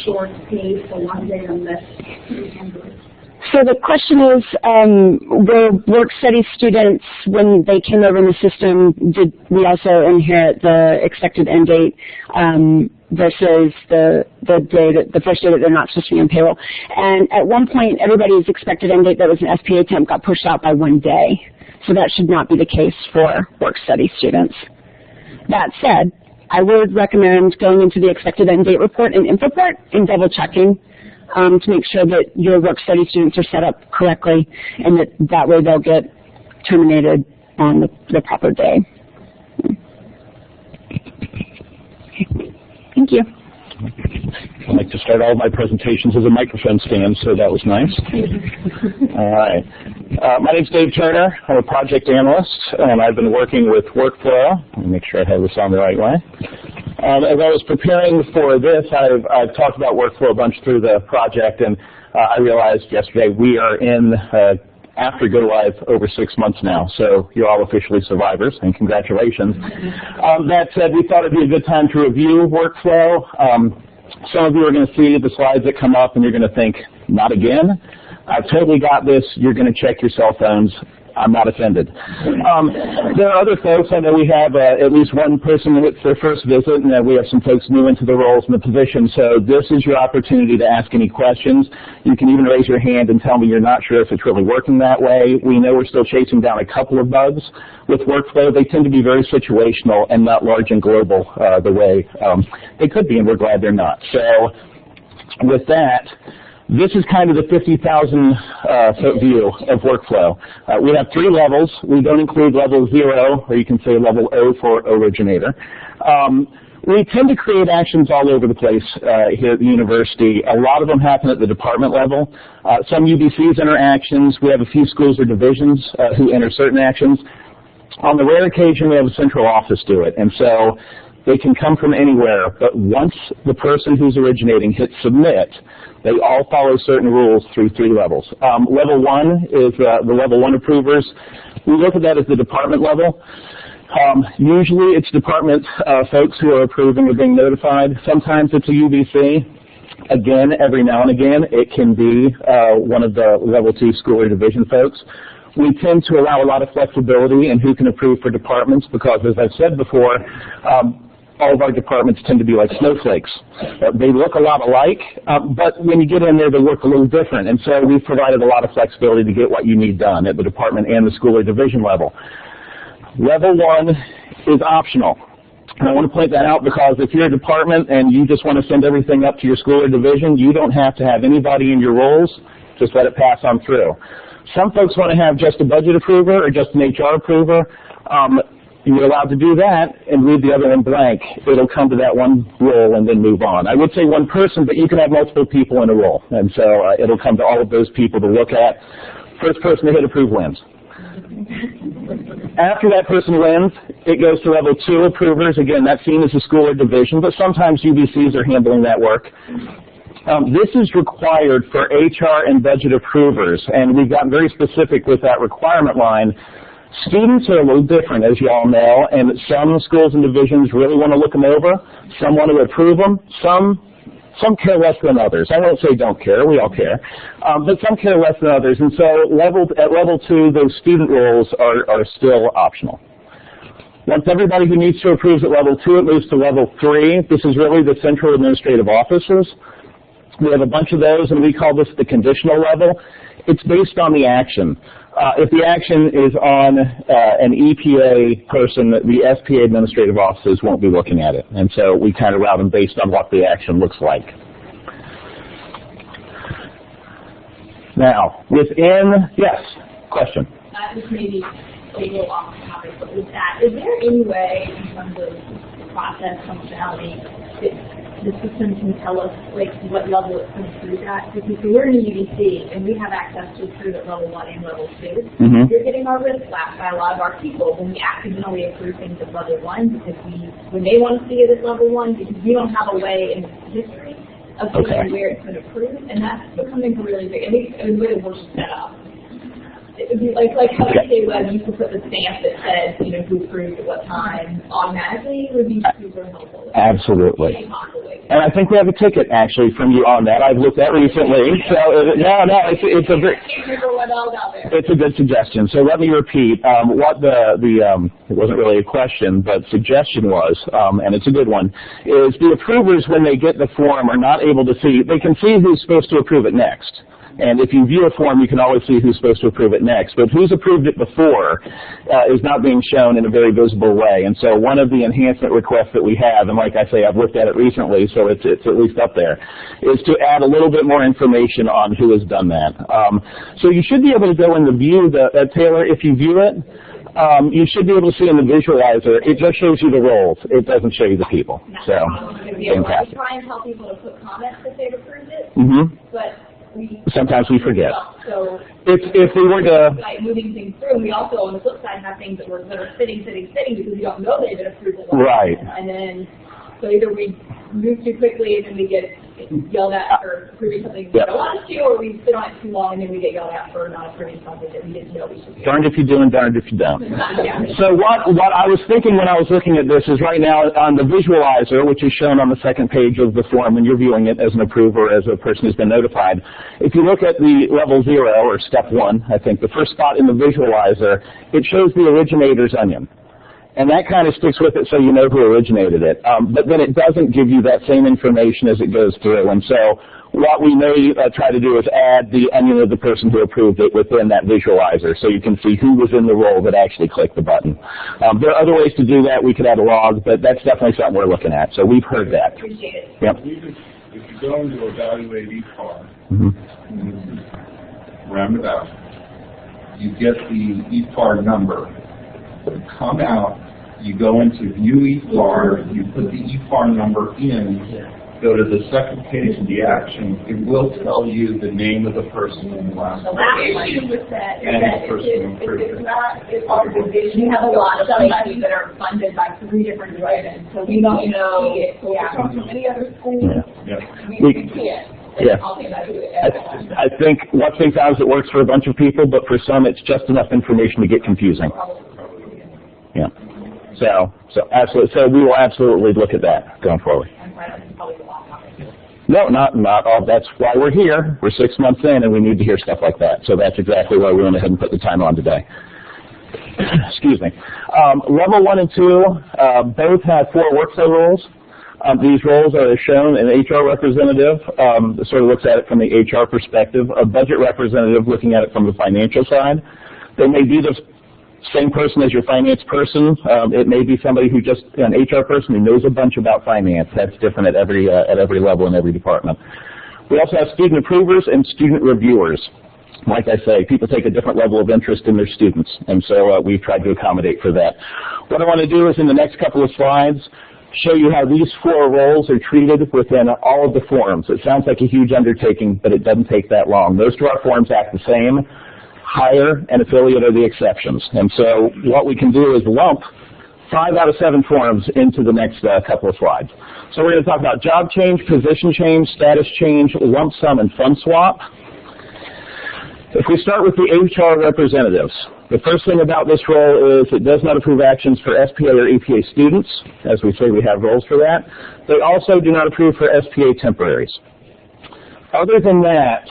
Speaker 3: short pay for one day unless we can do it?
Speaker 2: So the question is, the work study students, when they came over in the system, did we also inherit the expected end date versus the first day that they're not supposed to be on payroll? And at one point, everybody's expected end date that was an SPA temp got pushed out by 1 day. So that should not be the case for work study students. That said, I would recommend going into the expected end date report and InfoPort and double checking to make sure that your work study students are set up correctly, and that way they'll get terminated on the proper day. Thank you.
Speaker 8: I like to start all my presentations as a microphone stand, so that was nice. All right. My name's Dave Turner. I'm a project analyst, and I've been working with Workflow. Let me make sure I have this on the right way. As I was preparing for this, I've talked about Workflow a bunch through the project, and I realized yesterday we are in after go live over 6 months now, so you're all officially survivors, and congratulations. That said, we thought it'd be a good time to review Workflow. Some of you are going to see the slides that come up, and you're going to think, not again? I've totally got this. You're going to check your cell phones. I'm not offended. There are other folks. I know we have at least one person with their first visit, and we have some folks new into the roles and the position. So this is your opportunity to ask any questions. You can even raise your hand and tell me you're not sure if it's really working that way. We know we're still chasing down a couple of bugs with Workflow. They tend to be very situational and not large and global the way they could be, and we're glad they're not. So with that, this is kind of the 50,000 foot view of Workflow. We have 3 levels. We don't include level 0, or you can say level O for originator. We tend to create actions all over the place here at the university. A lot of them happen at the department level. Some UBCs enter actions. We have a few schools or divisions who enter certain actions. On the rare occasion, we have a central office do it. And so they can come from anywhere, but once the person who's originating hits submit, they all follow certain rules through 3 levels. Level 1 is the level 1 approvers. We look at that as the department level. Usually it's department folks who are approving or being notified. Sometimes it's a UBC. Again, every now and again, it can be one of the level 2 school or division folks. We tend to allow a lot of flexibility in who can approve for departments because, as I've said before, all of our departments tend to be like snowflakes. They look a lot alike, but when you get in there, they look a little different. And so we've provided a lot of flexibility to get what you need done at the department and the school or division level. Level 1 is optional. And I want to point that out because if you're a department and you just want to send everything up to your school or division, you don't have to have anybody in your roles. Just let it pass on through. Some folks want to have just a budget approver or just an HR approver. You're allowed to do that and leave the other one blank. It'll come to that one role and then move on. I would say one person, but you can have multiple people in a role. And so it'll come to all of those people to look at. First person to hit approve wins. After that person wins, it goes to level 2 approvers. Again, that's seen as a school or division, but sometimes UBCs are handling that work. This is required for HR and budget approvers, and we've gotten very specific with that requirement line. Students are a little different, as you all know, and some schools and divisions really want to look them over. Some want to approve them. Some care less than others. I won't say don't care. We all care. But some care less than others. And so at level 2, those student roles are still optional. Once everybody who needs to approve at level 2, it moves to level 3. This is really the central administrative offices. We have a bunch of those, and we call this the conditional level. It's based on the action. If the action is on an EPA person, the SPA administrative offices won't be looking at it. And so we kind of route them based on what the action looks like. Now, yes, question?
Speaker 7: This may be a little off topic, but with that, is there any way in terms of process functionality that the system can tell us like what level it's going to approve at? Because we're in a UBC and we have access to approve at level 1 and level 2.
Speaker 8: Mm-hmm.
Speaker 7: You're getting our risk slapped by a lot of our people when we accidentally approve things at level 1 because when they want to see it at level 1 because we don't have a way in history of seeing where it's been approved, and that's becoming really big. I think the way the work is set up. It would be like how PK Web used to put the stamp that says, who approved at what time automatically would be super helpful.
Speaker 8: Absolutely. And I think we have a ticket actually from you on that. I've looked at recently. So it's a very, it's a good suggestion. So let me repeat what it wasn't really a question, but suggestion was, and it's a good one, is the approvers when they get the form are not able to see. They can see who's supposed to approve it next. And if you view a form, you can always see who's supposed to approve it next. But who's approved it before is not being shown in a very visible way. And so one of the enhancement requests that we have, and like I say, I've looked at it recently, so it's at least up there, is to add a little bit more information on who has done that. So you should be able to go in the view, Taylor, if you view it, you should be able to see in the visualizer, it just shows you the roles. It doesn't show you the people. So, fantastic.
Speaker 7: We try and tell people to put comments if they've approved it, but
Speaker 8: sometimes we forget.
Speaker 7: So
Speaker 8: if we were to
Speaker 7: moving things through, we also on the flip side have things that are sitting because we don't know they've been approved.
Speaker 8: Right.
Speaker 7: And then so either we move too quickly and then we get yelled at for approving something we don't want to, or we sit on it too long and then we get yelled at for not approving something that we didn't know we should be.
Speaker 8: Darned if you do and darned if you don't. So what I was thinking when I was looking at this is right now on the visualizer, which is shown on the second page of the form when you're viewing it as an approver, as a person who's been notified, if you look at the level 0 or step 1, I think, the first spot in the visualizer, it shows the originator's onion. And that kind of sticks with it so you know who originated it. But then it doesn't give you that same information as it goes through. And so what we may try to do is add the onion of the person who approved it within that visualizer so you can see who was in the role that actually clicked the button. There are other ways to do that. We could add a log, but that's definitely something we're looking at. So we've heard that.
Speaker 7: Appreciate it.
Speaker 8: Yep.
Speaker 5: If you go into evaluate EPAR, roundabout, you get the EPAR number. Come out, you go into view EPAR, you put the EPAR number in, go to the second page of the action, it will tell you the name of the person in the last
Speaker 7: The last issue with that is
Speaker 5: and
Speaker 7: that
Speaker 5: the person who approved
Speaker 7: it's not, it's our division, we have a lot of places that are funded by 3 different divisions, so we don't know. So we're talking to many other schools, we can't.
Speaker 8: Yeah. I think what thing found is it works for a bunch of people, but for some it's just enough information to get confusing. Yeah. So absolutely. So we will absolutely look at that going forward. No, not all. That's why we're here. We're 6 months in, and we need to hear stuff like that. So that's exactly why we went ahead and put the time on today. Excuse me. Level 1 and 2 both have 4 workflow roles. These roles are shown. An HR representative sort of looks at it from the HR perspective. A budget representative looking at it from the financial side. They may do this Same person as your finance person. It may be somebody who just, an HR person who knows a bunch about finance. That's different at every level in every department. We also have student approvers and student reviewers. Like I say, people take a different level of interest in their students, and so we've tried to accommodate for that. What I want to do is in the next couple of slides show you how these 4 roles are treated within all of the forms. It sounds like a huge undertaking, but it doesn't take that long. Those 2 forms act the same. Hire and affiliate are the exceptions. And so what we can do is lump 5 out of 7 forms into the next couple of slides. So we're going to talk about job change, position change, status change, lump sum, and fund swap. If we start with the HR representatives, the first thing about this role is it does not approve actions for SPA or EPA students. As we say, we have roles for that. They also do not approve for SPA temporaries. Other than that,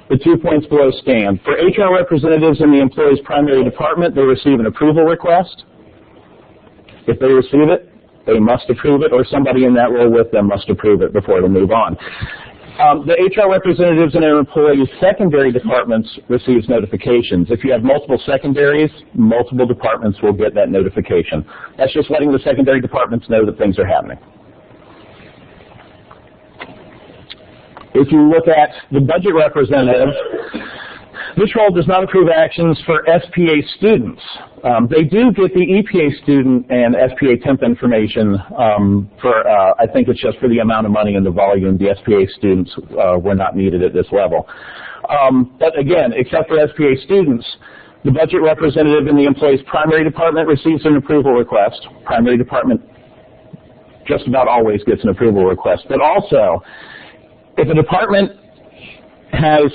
Speaker 8: the 2 points below stand. For HR representatives in the employee's primary department, they receive an approval request. If they receive it, they must approve it, or somebody in that role with them must approve it before they move on. The HR representatives in an employee's secondary departments receives notifications. If you have multiple secondaries, multiple departments will get that notification. That's just letting the secondary departments know that things are happening. If you look at the budget representative, this role does not approve actions for SPA students. They do get the EPA student and SPA temp information I think it's just for the amount of money and the volume. The SPA students were not needed at this level. But again, except for SPA students, the budget representative in the employee's primary department receives an approval request. Primary department just about always gets an approval request. But also, if a department has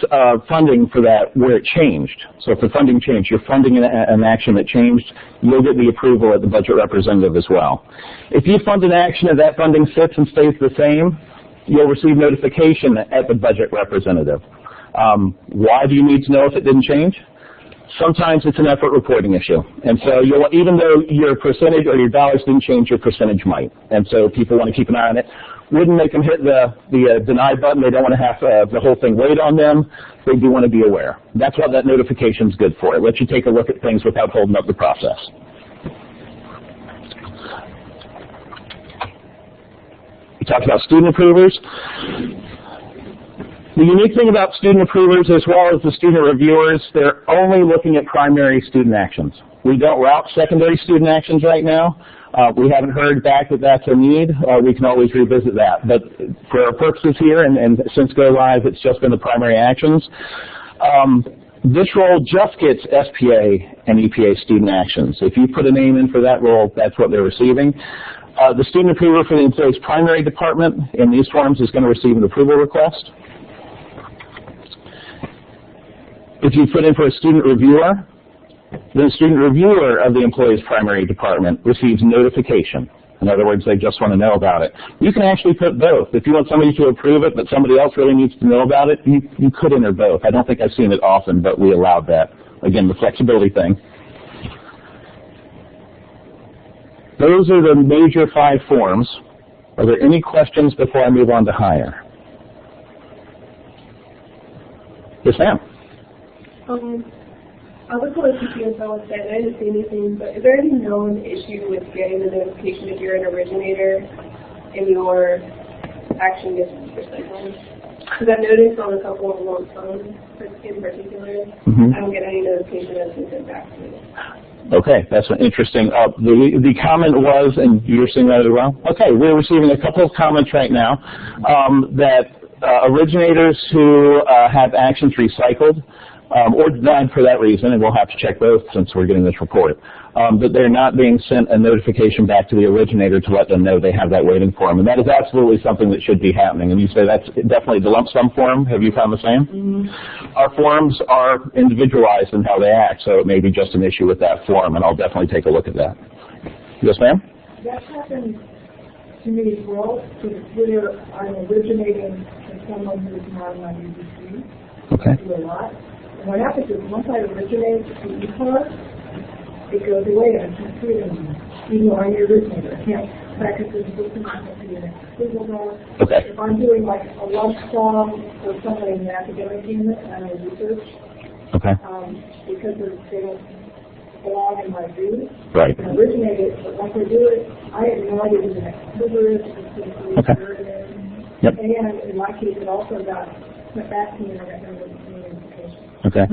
Speaker 8: funding for that where it changed, so if the funding changed, you're funding an action that changed, you'll get the approval at the budget representative as well. If you fund an action and that funding sits and stays the same, you'll receive notification at the budget representative. Why do you need to know if it didn't change? Sometimes it's an effort reporting issue. And so even though your percentage or your dollars didn't change, your percentage might. And so people want to keep an eye on it. Wouldn't make them hit the deny button. They don't want to have the whole thing weighed on them. They do want to be aware. That's what that notification is good for. It lets you take a look at things without holding up the process. We talked about student approvers. The unique thing about student approvers as well as the student reviewers, they're only looking at primary student actions. We don't route secondary student actions right now. We haven't heard back that that's a need. We can always revisit that. But for our purposes here, and since Go Live, it's just been the primary actions. This role just gets SPA and EPA student actions. If you put a name in for that role, that's what they're receiving. The student approver for the employee's primary department in these forms is going to receive an approval request. If you put in for a student reviewer, the student reviewer of the employee's primary department receives notification. In other words, they just want to know about it. You can actually put both. If you want somebody to approve it, but somebody else really needs to know about it, you could enter both. I don't think I've seen it often, but we allowed that. Again, the flexibility thing. Those are the major 5 forms. Are there any questions before I move on to hire? Yes, ma'am.
Speaker 9: I was a little confused by what said. I didn't see anything, but is there any known issue with getting the notification if you're an originator and your action gets recycled? Because I've noticed on a couple of long phones in particular, I don't get any notification that's been sent back to me. Okay, that's interesting. The comment was, and you're seeing that as well? Okay, we're receiving a couple of comments right now that originators who have actions recycled or denied for that reason, and we'll have to check both since we're getting this report, that they're not being sent a notification back to the originator to let them know they have that waiting for them. And that is absolutely something that should be happening. And you say that's definitely the lump sum form. Have you found the same? Our forms are individualized in how they act, so it may be just an issue with that form, and I'll definitely take a look at that. Yes, ma'am?
Speaker 3: That happens to me as well, because where I'm originating from someone who is not on my UBC.
Speaker 8: Okay.
Speaker 3: I do a lot. And what happens is once I originate the e-card, it goes away and I can't see it anymore. Even though I'm the originator, I can't practice this system, I can't see an approval bar.
Speaker 8: Okay.
Speaker 3: If I'm doing like a lump sum for somebody in the academic unit and I research,
Speaker 8: okay.
Speaker 3: Because they don't belong in my booth.
Speaker 8: Right.
Speaker 3: And originate it, but once I do it, I have no idea who the next mover is,
Speaker 8: Okay. Yep.
Speaker 3: And in my case, it also got put back to me and I got no notification.
Speaker 8: Okay.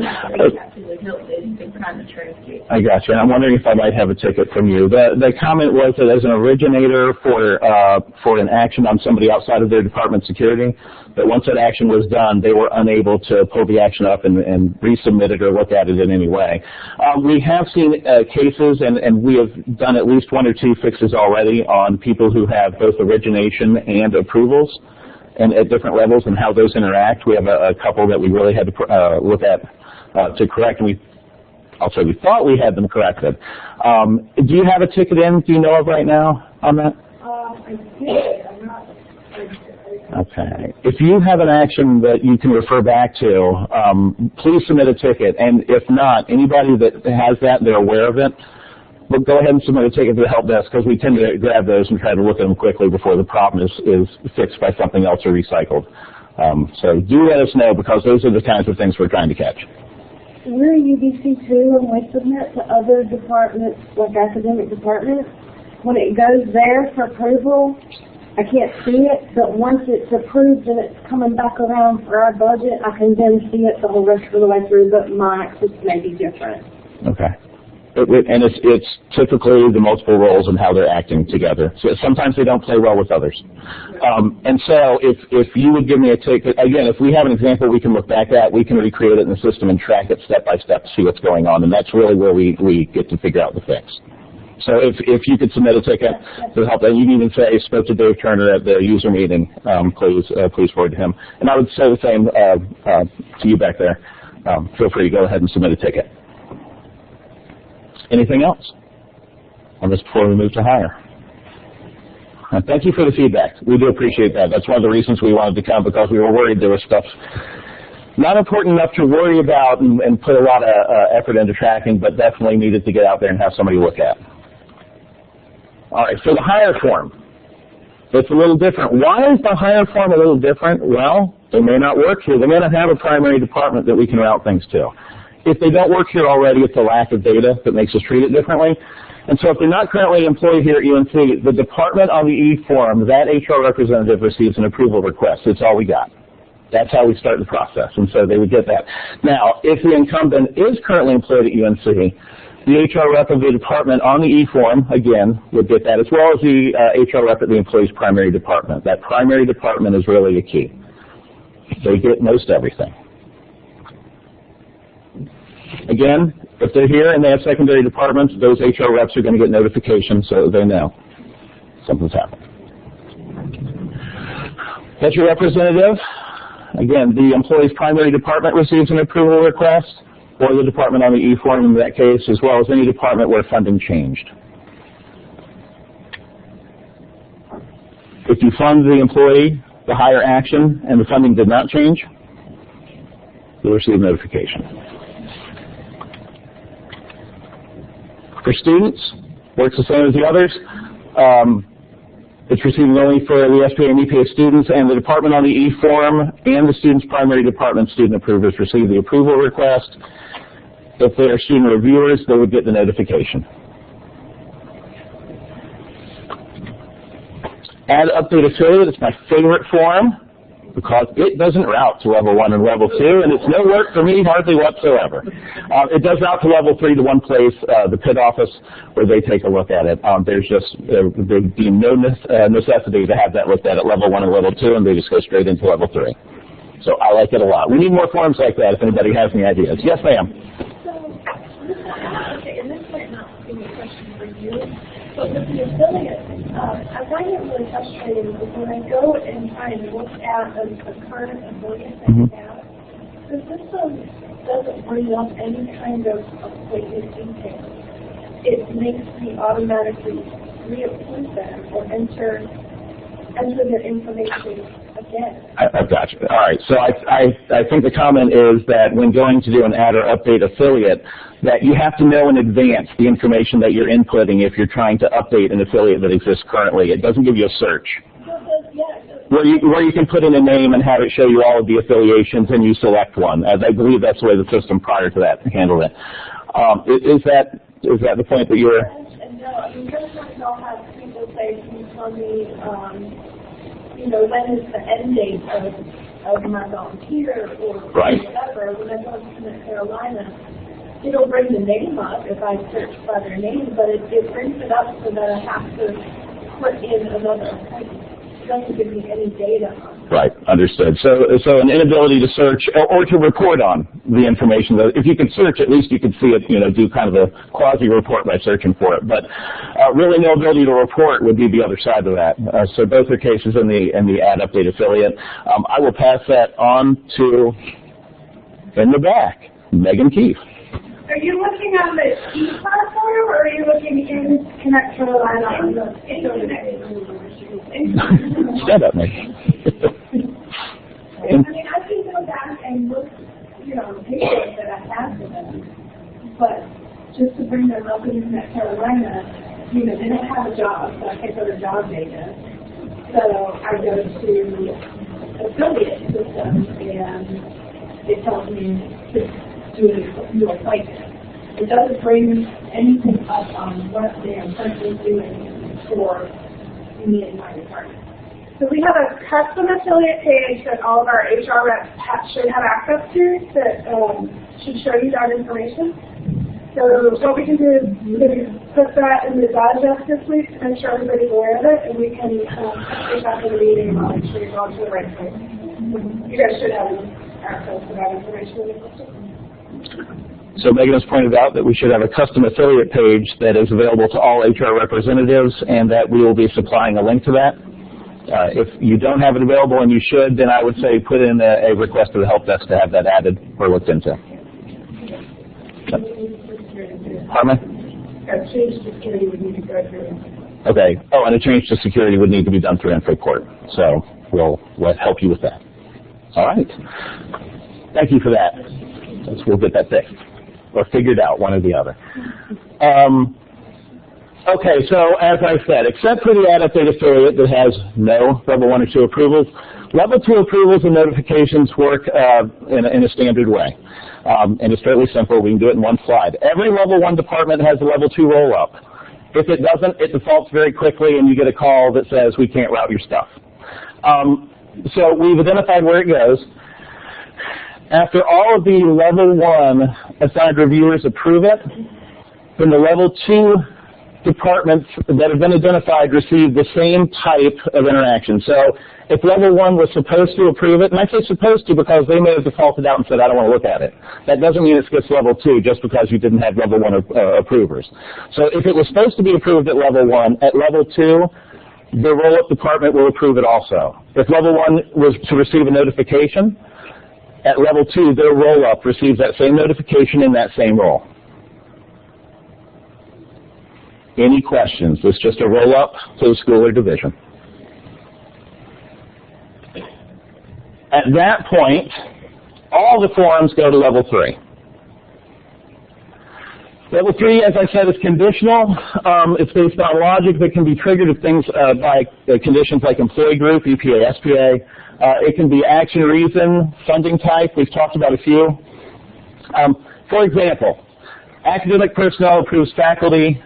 Speaker 8: I got you. And I'm wondering if I might have a ticket from you. The comment was that as an originator for an action on somebody outside of their department security, that once that action was done, they were unable to pull the action up and resubmit it or look at it in any way. We have seen cases, and we have done at least 1 or 2 fixes already on people who have both origination and approvals, and at different levels and how those interact. We have a couple that we really had to look at to correct, and we thought we had them corrected. Do you have a ticket in, do you know of right now on that?
Speaker 3: I did. I'm not.
Speaker 8: Okay. If you have an action that you can refer back to, please submit a ticket. And if not, anybody that has that, they're aware of it, but go ahead and submit a ticket to the help desk, because we tend to grab those and try to look at them quickly before the problem is fixed by something else or recycled. So do let us know, because those are the kinds of things we're trying to catch.
Speaker 10: We're UBC too, and we submit to other departments, like academic departments. When it goes there for approval, I can't see it, but once it's approved and it's coming back around for our budget, I can then see it the whole rest of the way through, but my access may be different.
Speaker 8: Okay. And it's typically the multiple roles and how they're acting together. So sometimes they don't play well with others. And so if you would give me a ticket, again, if we have an example we can look back at, we can recreate it in the system and track it step by step to see what's going on. And that's really where we get to figure out the fix. So if you could submit a ticket to help, and you can even say, spoke to Dave Turner at the user meeting, please forward to him. And I would say the same to you back there. Feel free to go ahead and submit a ticket. Anything else on this before we move to hire? Thank you for the feedback. We do appreciate that. That's one of the reasons we wanted to come, because we were worried there was stuff not important enough to worry about and put a lot of effort into tracking, but definitely needed to get out there and have somebody look at. All right, so the hire form. It's a little different. Why is the hire form a little different? Well, they may not work here. They may not have a primary department that we can route things to. If they don't work here already, it's a lack of data that makes us treat it differently. And so if they're not currently employed here at UNC, the department on the E-form, that HR representative receives an approval request. It's all we got. That's how we start the process, and so they would get that. Now, if the incumbent is currently employed at UNC, the HR rep of the department on the E-form, again, would get that, as well as the HR rep at the employee's primary department. That primary department is really the key. They get most everything. Again, if they're here and they have secondary departments, those HR reps are going to get notifications so they know something's happened. That's your representative. Again, the employee's primary department receives an approval request, or the department on the E-form in that case, as well as any department where funding changed. If you fund the employee, the hire action, and the funding did not change, you'll receive notification. For students, works the same as the others. It's received only for the SPA and EPA students, and the department on the E-form and the student's primary department student approvers receive the approval request. If they are student reviewers, they would get the notification. Add update affiliate, it's my favorite form, because it doesn't route to level 1 and level 2, and it's no work for me hardly whatsoever. It does route to level 3 to one place, the PID office, where they take a look at it. There's just there'd be no necessity to have that looked at level 1 and level 2, and they just go straight into level 3. So I like it a lot. We need more forms like that if anybody has any ideas. Yes, ma'am.
Speaker 3: Okay, and this might not be a question for you, but with the affiliate, I find it really frustrating because when I go and try and look at the current affiliate that we have, the system doesn't bring up any kind of affiliate details. It makes me automatically reapprove them or enter their information again.
Speaker 8: I've got you. All right. So I think the comment is that when going to do an add or update affiliate, that you have to know in advance the information that you're inputting if you're trying to update an affiliate that exists currently. It doesn't give you a search. Where you can put in a name and have it show you all of the affiliations and you select one. I believe that's the way the system prior to that handled it. Is that Is that the point that you're?
Speaker 3: And no, I mean, sometimes I'll have people say, can you tell me, you know, when is the end date of my volunteer or whatever? When I go to North Carolina, it'll bring the name up if I search by their name, but it brings it up so that I have to put in another appointment. It doesn't give me any data on it.
Speaker 8: Right, understood. So an inability to search or to report on the information. If you could search, at least you could see it, you know, do kind of a quasi-report by searching for it. But really no ability to report would be the other side of that. So both are cases in the Ad Update affiliate. I will pass that on to, in the back, Megan Keefe.
Speaker 3: Are you looking on the e-platform or are you looking in Connect Carolina on the internet?
Speaker 8: Stand up, Megan.
Speaker 3: I mean, I can go back and look, you know, the papers that I have for them, but just to bring them up in Connect Carolina, you know, they don't have a job, so I can't go to job data. So I go to affiliate system and it tells me to do a new appointment. It doesn't bring anything up on what they are currently doing for me and my department.
Speaker 9: So we have a custom affiliate page that all of our HR reps should have access to that should show you that information. So what we can do is put that in the digest this week to make sure everybody's aware of it, and we can take that to the meeting and I'll make sure you're going to the right place. You guys should have access to that information in the system.
Speaker 8: So Megan has pointed out that we should have a custom affiliate page that is available to all HR representatives and that we will be supplying a link to that. If you don't have it available and you should, then I would say put in a request to the help desk to have that added or looked into. Pardon me?
Speaker 3: A change to security would need to go through.
Speaker 8: Okay. Oh, and a change to security would need to be done through InfoPort. So we'll help you with that. All right. Thank you for that. We'll get that fixed or figured out, one or the other. Okay, so as I said, except for the Ad Update affiliate that has no level 1 or 2 approvals, level 2 approvals and notifications work in a standard way. And it's fairly simple. We can do it in one slide. Every level 1 department has a level 2 roll-up. If it doesn't, it defaults very quickly and you get a call that says we can't route your stuff. So we've identified where it goes. After all of the level 1 assigned reviewers approve it, then the level 2 departments that have been identified receive the same type of interaction. So if level 1 was supposed to approve it, and I say supposed to because they may have defaulted out and said, I don't want to look at it. That doesn't mean it skips level 2 just because you didn't have level 1 approvers. So if it was supposed to be approved at level 1, at level 2, the roll-up department will approve it also. If level 1 was to receive a notification, at level 2, their roll-up receives that same notification in that same role. Any questions? It's just a roll-up to the school or division. At that point, all the forms go to level 3. Level 3, as I said, is conditional. It's based on logic that can be triggered if things by conditions like employee group, EPA, SPA. It can be action, reason, funding type. We've talked about a few. For example, academic personnel approves faculty.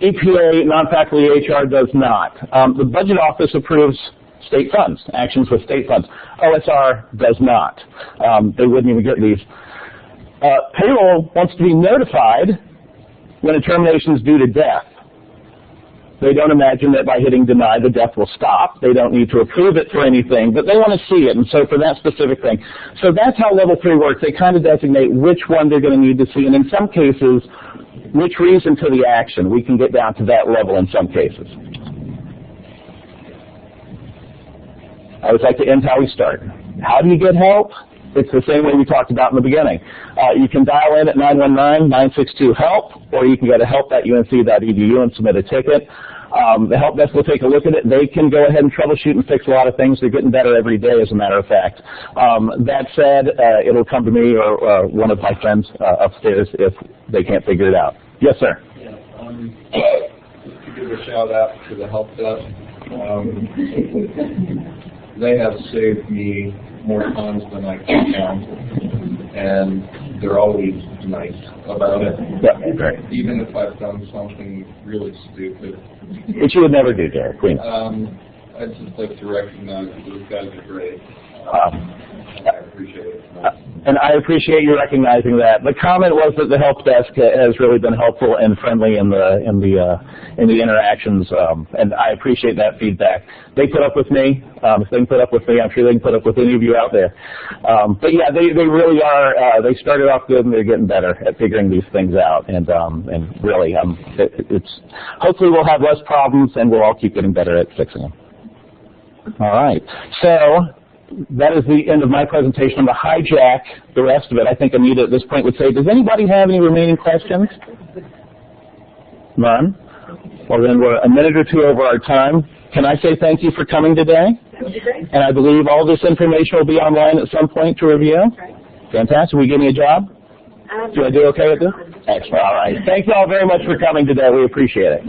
Speaker 8: EPA, non-faculty HR does not. The budget office approves state funds, actions with state funds. OSR does not. They wouldn't even get these. Payroll wants to be notified when a termination is due to death. They don't imagine that by hitting deny, the death will stop. They don't need to approve it for anything, but they want to see it, and so for that specific thing. So that's how level 3 works. They kind of designate which one they're going to need to see, and in some cases, which reason to the action. We can get down to that level in some cases. I would like to end how we start. How do you get help? It's the same way we talked about in the beginning. You can dial in at 919-962-HELP, or you can go to help.unc.edu and submit a ticket. The help desk will take a look at it. They can go ahead and troubleshoot and fix a lot of things. They're getting better every day, as a matter of fact. That said, it'll come to me or one of my friends upstairs if they can't figure it out. Yes, sir.
Speaker 5: Yeah, just to give a shout out to the help desk. They have saved me more times than I can count, and they're always nice about it.
Speaker 8: Yeah, great.
Speaker 5: Even if I've done something really stupid.
Speaker 8: Which you would never do, Derek. We know.
Speaker 5: I'd just like to recognize that those guys are great. And I appreciate it.
Speaker 8: And I appreciate you recognizing that. The comment was that the help desk has really been helpful and friendly in the interactions, and I appreciate that feedback. They put up with me. If they can put up with me, I'm sure they can put up with any of you out there. But yeah, they really are. They started off good, and they're getting better at figuring these things out. And really, it's hopefully we'll have less problems, and we'll all keep getting better at fixing them. All right. So that is the end of my presentation. I'm going to hijack the rest of it. I think Anita at this point would say, does anybody have any remaining questions? None? Well, then we're a minute or two over our time. Can I say thank you for coming today? And I believe all this information will be online at some point to review. Fantastic. Will you give me a job? Do I do okay with this? Excellent. All right. Thank you all very much for coming today. We appreciate it.